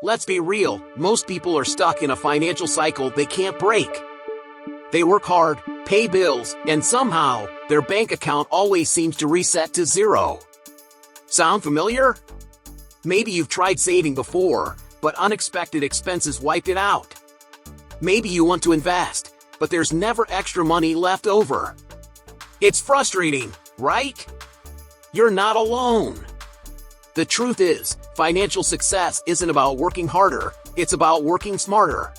Let's be real, most people are stuck in a financial cycle they can't break. They work hard, pay bills, and somehow, their bank account always seems to reset to zero. Sound familiar? Maybe you've tried saving before, but unexpected expenses wiped it out. Maybe you want to invest, but there's never extra money left over. It's frustrating, right? You're not alone. The truth is, financial success isn't about working harder, it's about working smarter.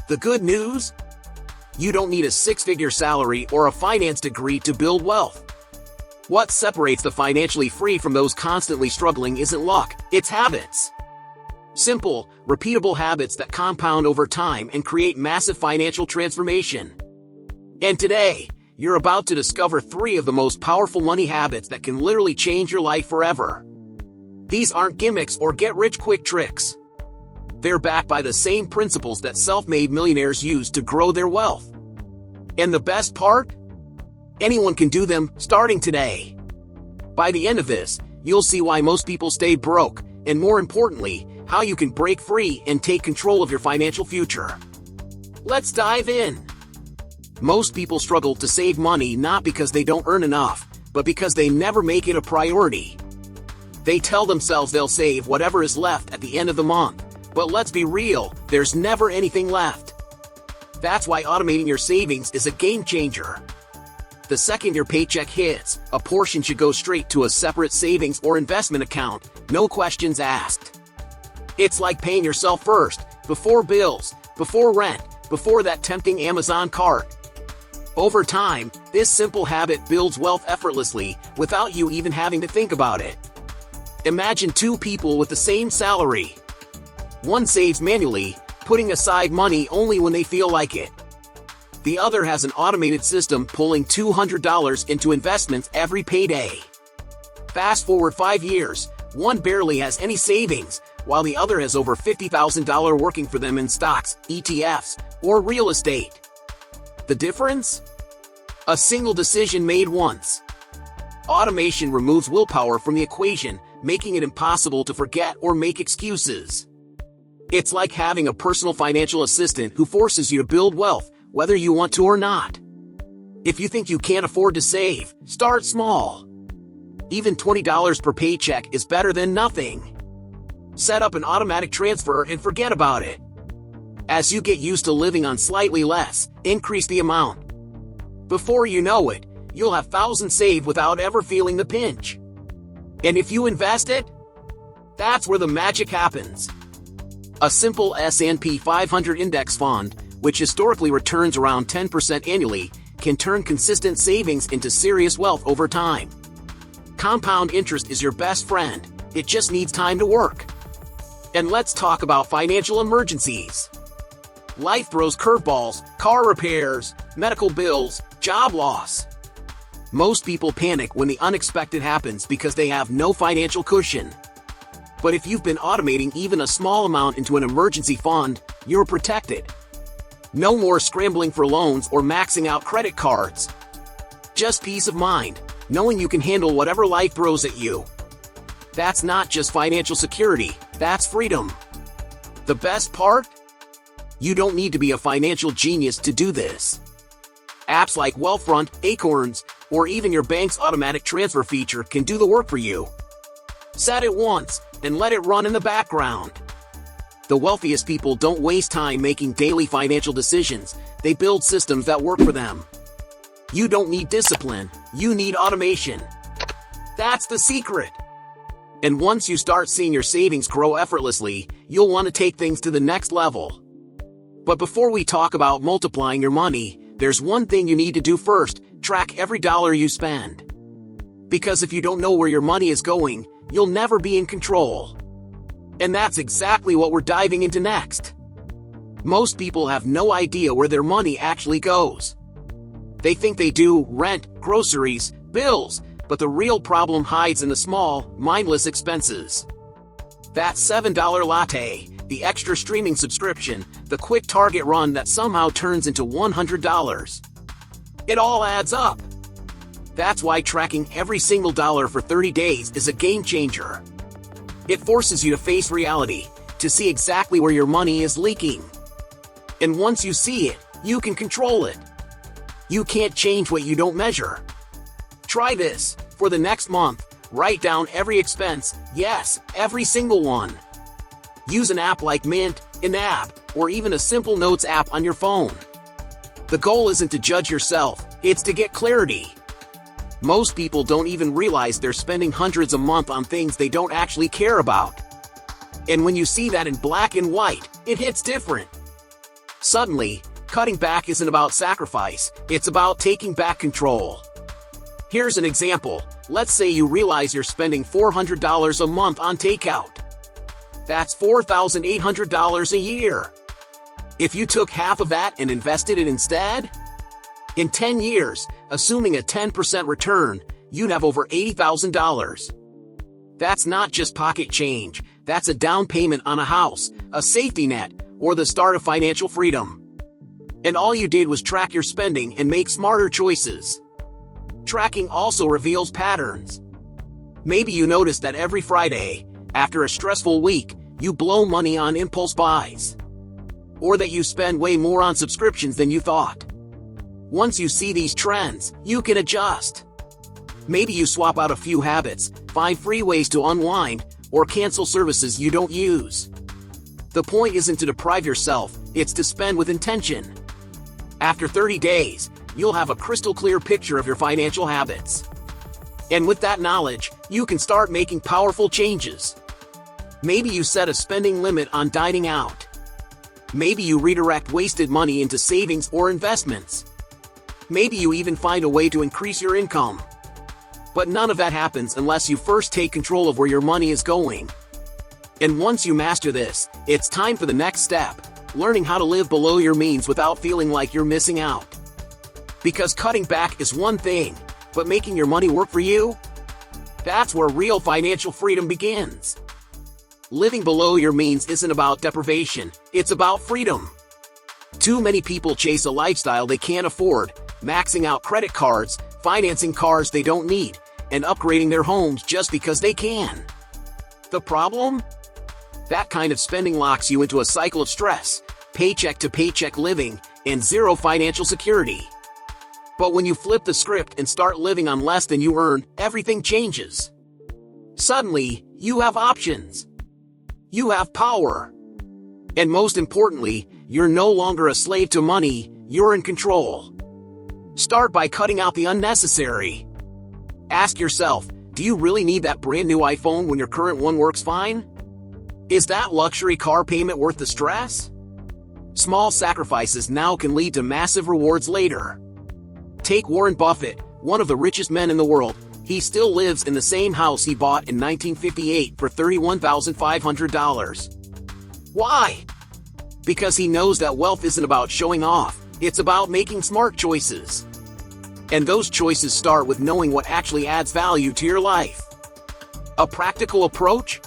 The good news? You don't need a six-figure salary or a finance degree to build wealth. What separates the financially free from those constantly struggling isn't luck, it's habits. Simple, repeatable habits that compound over time and create massive financial transformation. And today, you're about to discover 3 of the most powerful money habits that can literally change your life forever. These aren't gimmicks or get-rich-quick tricks. They're backed by the same principles that self-made millionaires use to grow their wealth. And the best part? Anyone can do them, starting today. By the end of this, you'll see why most people stay broke, and more importantly, how you can break free and take control of your financial future. Let's dive in. Most people struggle to save money not because they don't earn enough, but because they never make it a priority. They tell themselves they'll save whatever is left at the end of the month, but let's be real, there's never anything left. That's why automating your savings is a game changer. The second your paycheck hits, a portion should go straight to a separate savings or investment account, no questions asked. It's like paying yourself first, before bills, before rent, before that tempting Amazon cart. Over time, this simple habit builds wealth effortlessly, without you even having to think about it. Imagine 2 people with the same salary. One saves manually, putting aside money only when they feel like it. The other has an automated system pulling $200 into investments every payday. Fast forward 5 years, one barely has any savings, while the other has over $50,000 working for them in stocks, ETFs, or real estate. The difference? A single decision made once. Automation removes willpower from the equation, making it impossible to forget or make excuses. It's like having a personal financial assistant who forces you to build wealth, whether you want to or not. If you think you can't afford to save, start small. Even $20 per paycheck is better than nothing. Set up an automatic transfer and forget about it. As you get used to living on slightly less, increase the amount. Before you know it, you'll have thousands saved without ever feeling the pinch. And if you invest it, that's where the magic happens. A simple S&P 500 index fund, which historically returns around 10% annually, can turn consistent savings into serious wealth over time. Compound interest is your best friend, it just needs time to work. And let's talk about financial emergencies. Life throws curveballs, car repairs, medical bills, job loss. Most people panic when the unexpected happens because they have no financial cushion. But if you've been automating even a small amount into an emergency fund, you're protected. No more scrambling for loans or maxing out credit cards. Just peace of mind, knowing you can handle whatever life throws at you. That's not just financial security, that's freedom. The best part? You don't need to be a financial genius to do this. Apps like Wealthfront, Acorns, or even your bank's automatic transfer feature can do the work for you. Set it once, and let it run in the background. The wealthiest people don't waste time making daily financial decisions, they build systems that work for them. You don't need discipline, you need automation. That's the secret. And once you start seeing your savings grow effortlessly, you'll want to take things to the next level. But before we talk about multiplying your money, there's one thing you need to do first: track every dollar you spend. Because if you don't know where your money is going, you'll never be in control. And that's exactly what we're diving into next. Most people have no idea where their money actually goes. They think they do: rent, groceries, bills, but the real problem hides in the small, mindless expenses. That $7 latte, the extra streaming subscription, the quick Target run that somehow turns into $100. It all adds up. That's why tracking every single dollar for 30 days is a game changer. It forces you to face reality. to see exactly where your money is leaking. And once you see it, you can control it. You can't change what you don't measure. Try this. For the next month, write down every expense, yes, every single one. Use an app like Mint, an app, or even a simple notes app on your phone. The goal isn't to judge yourself, it's to get clarity. Most people don't even realize they're spending hundreds a month on things they don't actually care about. And when you see that in black and white, it hits different. Suddenly, cutting back isn't about sacrifice, it's about taking back control. Here's an example. Let's say you realize you're spending $400 a month on takeout. That's $4,800 a year. If you took half of that and invested it instead, in 10 years, assuming a 10% return, you'd have over $80,000. That's not just pocket change, that's a down payment on a house, a safety net, or the start of financial freedom. And all you did was track your spending and make smarter choices. Tracking also reveals patterns. Maybe you notice that every Friday, after a stressful week, you blow money on impulse buys. Or that you spend way more on subscriptions than you thought. Once you see these trends, you can adjust. Maybe you swap out a few habits, find free ways to unwind, or cancel services you don't use. The point isn't to deprive yourself, it's to spend with intention. After 30 days, you'll have a crystal clear picture of your financial habits. And with that knowledge, you can start making powerful changes. Maybe you set a spending limit on dining out. Maybe you redirect wasted money into savings or investments. Maybe you even find a way to increase your income. But none of that happens unless you first take control of where your money is going. And once you master this, it's time for the next step, learning how to live below your means without feeling like you're missing out. Because cutting back is one thing, but making your money work for you? That's where real financial freedom begins. Living below your means isn't about deprivation, it's about freedom. Too many people chase a lifestyle they can't afford, maxing out credit cards, financing cars they don't need, and upgrading their homes just because they can. The problem? That kind of spending locks you into a cycle of stress, paycheck to paycheck living, and zero financial security. But when you flip the script and start living on less than you earn, everything changes. Suddenly, you have options. You have power. And most importantly, you're no longer a slave to money, you're in control. Start by cutting out the unnecessary. Ask yourself, do you really need that brand new iPhone when your current one works fine? Is that luxury car payment worth the stress? Small sacrifices now can lead to massive rewards later. Take Warren Buffett, one of the richest men in the world. He still lives in the same house he bought in 1958 for $31,500. Why? Because he knows that wealth isn't about showing off, it's about making smart choices. And those choices start with knowing what actually adds value to your life. A practical approach?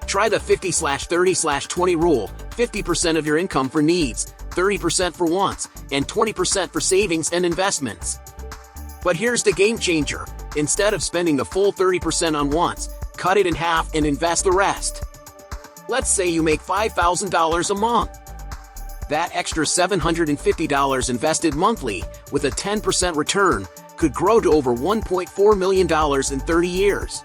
Try the 50/30/20 rule, 50% of your income for needs, 30% for wants, and 20% for savings and investments. But here's the game changer. Instead of spending the full 30% on wants, cut it in half and invest the rest. Let's say you make $5,000 a month. That extra $750 invested monthly, with a 10% return, could grow to over $1.4 million in 30 years.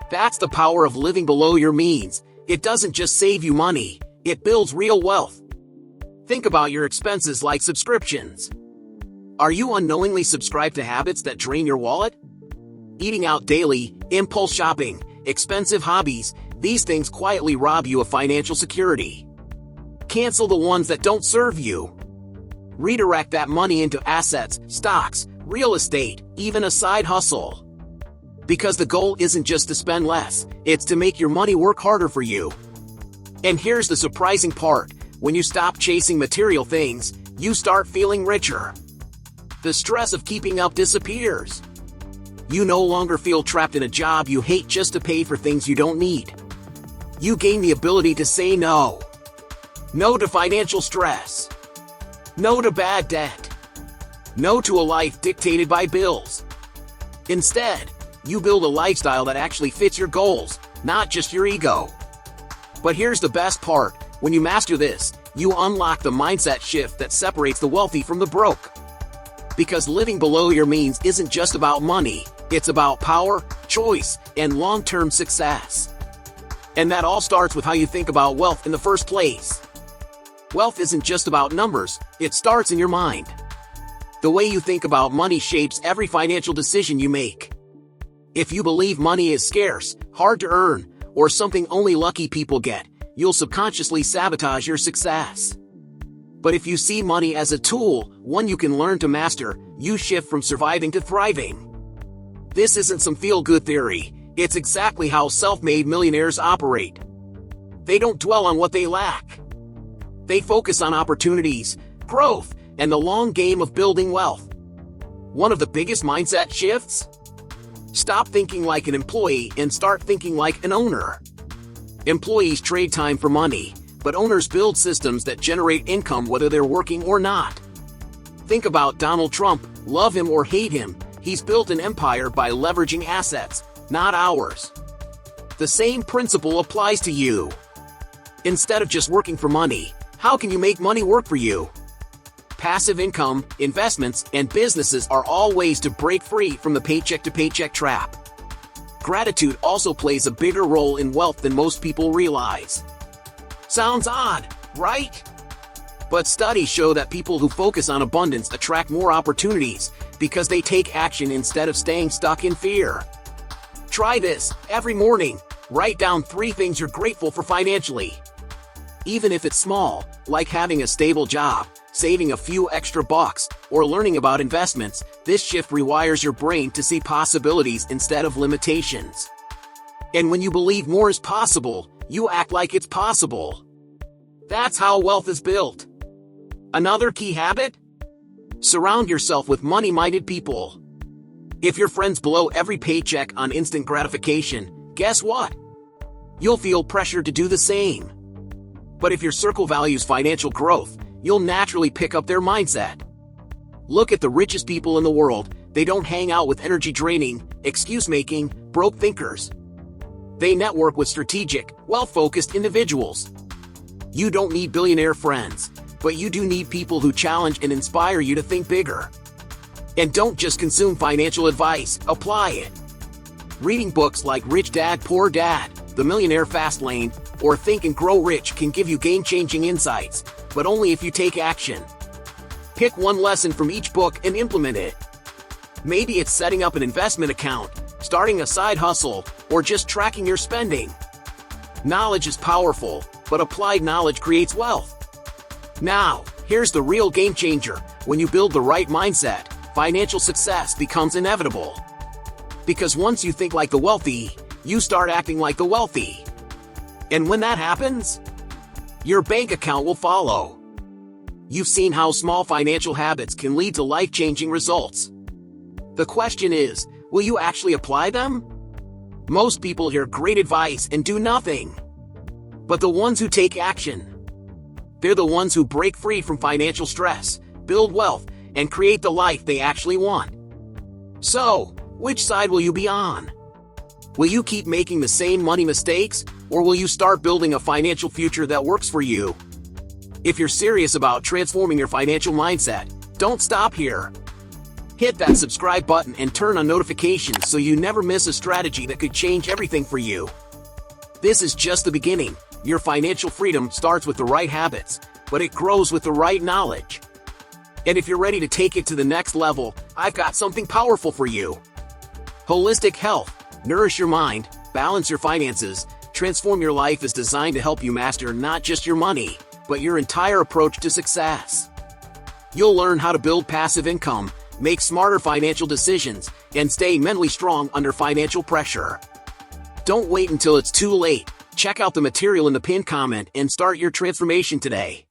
That's the power of living below your means. It doesn't just save you money, it builds real wealth. Think about your expenses like subscriptions. Are you unknowingly subscribed to habits that drain your wallet? Eating out daily, impulse shopping, expensive hobbies, these things quietly rob you of financial security. Cancel the ones that don't serve you. Redirect that money into assets, stocks, real estate, even a side hustle. Because the goal isn't just to spend less, it's to make your money work harder for you. And here's the surprising part. When you stop chasing material things, you start feeling richer. The stress of keeping up disappears. You no longer feel trapped in a job you hate just to pay for things you don't need. You gain the ability to say no. No to financial stress. No to bad debt. No to a life dictated by bills. Instead, you build a lifestyle that actually fits your goals, not just your ego. But here's the best part. When you master this, you unlock the mindset shift that separates the wealthy from the broke. Because living below your means isn't just about money, it's about power, choice, and long-term success. And that all starts with how you think about wealth in the first place. Wealth isn't just about numbers, it starts in your mind. The way you think about money shapes every financial decision you make. If you believe money is scarce, hard to earn, or something only lucky people get, you'll subconsciously sabotage your success. But if you see money as a tool, one you can learn to master, you shift from surviving to thriving. This isn't some feel-good theory, it's exactly how self-made millionaires operate. They don't dwell on what they lack. They focus on opportunities, growth, and the long game of building wealth. One of the biggest mindset shifts? Stop thinking like an employee and start thinking like an owner. Employees trade time for money, but owners build systems that generate income whether they're working or not. Think about Donald Trump. Love him or hate him, he's built an empire by leveraging assets, not hours. The same principle applies to you. Instead of just working for money, how can you make money work for you? Passive income, investments, and businesses are all ways to break free from the paycheck-to-paycheck trap. Gratitude also plays a bigger role in wealth than most people realize. Sounds odd, right? But studies show that people who focus on abundance attract more opportunities because they take action instead of staying stuck in fear. Try this. Every morning, write down 3 things you're grateful for financially. Even if it's small, like having a stable job, saving a few extra bucks, or learning about investments, this shift rewires your brain to see possibilities instead of limitations. And when you believe more is possible, you act like it's possible. That's how wealth is built. Another key habit? Surround yourself with money-minded people. If your friends blow every paycheck on instant gratification, guess what? You'll feel pressure to do the same. But if your circle values financial growth, you'll naturally pick up their mindset. Look at the richest people in the world. They don't hang out with energy-draining, excuse-making, broke thinkers. They network with strategic, well-focused individuals. You don't need billionaire friends, but you do need people who challenge and inspire you to think bigger. And don't just consume financial advice, apply it. Reading books like Rich Dad, Poor Dad, The Millionaire Fast Lane, or Think and Grow Rich can give you game-changing insights, but only if you take action. Pick one lesson from each book and implement it. Maybe it's setting up an investment account, starting a side hustle, or just tracking your spending. Knowledge is powerful, but applied knowledge creates wealth. Now, here's the real game changer. When you build the right mindset, financial success becomes inevitable. Because once you think like the wealthy, you start acting like the wealthy. And when that happens, your bank account will follow. You've seen how small financial habits can lead to life-changing results. The question is, will you actually apply them? Most people hear great advice and do nothing. But the ones who take action, they're the ones who break free from financial stress, build wealth, and create the life they actually want. So, which side will you be on? Will you keep making the same money mistakes, or will you start building a financial future that works for you? If you're serious about transforming your financial mindset, don't stop here. Hit that subscribe button and turn on notifications so you never miss a strategy that could change everything for you. This is just the beginning. Your financial freedom starts with the right habits, but it grows with the right knowledge. And if you're ready to take it to the next level, I've got something powerful for you. Holistic Health. Nourish your mind, balance your finances, transform your life is designed to help you master not just your money, but your entire approach to success. You'll learn how to build passive income, make smarter financial decisions, and stay mentally strong under financial pressure. Don't wait until it's too late. Check out the material in the pinned comment and start your transformation today.